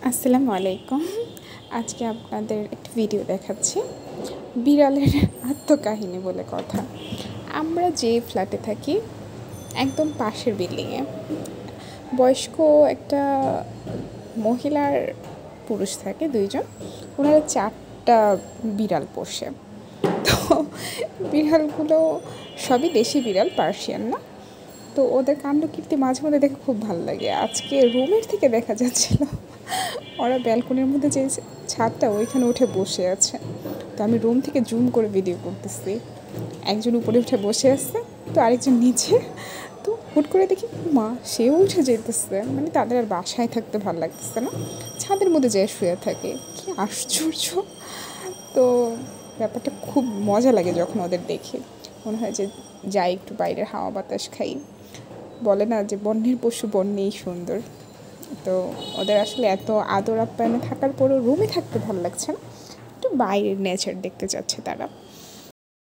আসসালামু আলাইকুম। আজকে আপনাদের একটা ভিডিও দেখাচ্ছি, বিড়ালের আত্মকাহিনী বলে কথা। আমরা যে ফ্ল্যাটে থাকি একদম পাশের বিল্ডিংয়ে বয়স্ক একটা মহিলার পুরুষ থাকে, দুইজন। ওনারা 4টা বিড়াল পোষে। তো বিড়ালগুলো সবই দেশি বিড়াল, পার্সিয়ান না। তো ওদের কাণ্ডকীর্তি মাঝে মধ্যে দেখে খুব ভালো লাগে। আজকে রুমের থেকে দেখা যাচ্ছিল ওরা ব্যালকনির মধ্যে যে ছাদটা, ওইখানে উঠে বসে আছে। তো আমি রুম থেকে জুম করে ভিডিও করতেছি। একজন উপরে উঠে বসে আছে, তো আরেকজন নিচে। তো হুট করে দেখি মা সেও উঠে যেতেছে, মানে তাদের আর বাসায় থাকতে ভালো লাগতেছে না, ছাদের মধ্যে যেয়ে শুয়ে থাকে। কি আশ্চর্য! তো ব্যাপারটা খুব মজা লাগে যখন ওদের দেখি। মনে হয় যে যাই একটু বাইরের হাওয়া বাতাস খাই। বলে না যে বন্যের পশু বন্যেই সুন্দর। তো ওদের আসলে এত আদর আপ্যায়নে থাকার পরও রুমে থাকতে ভালো লাগছে না, একটু বাইরের নেচার দেখতে চাচ্ছে তারা।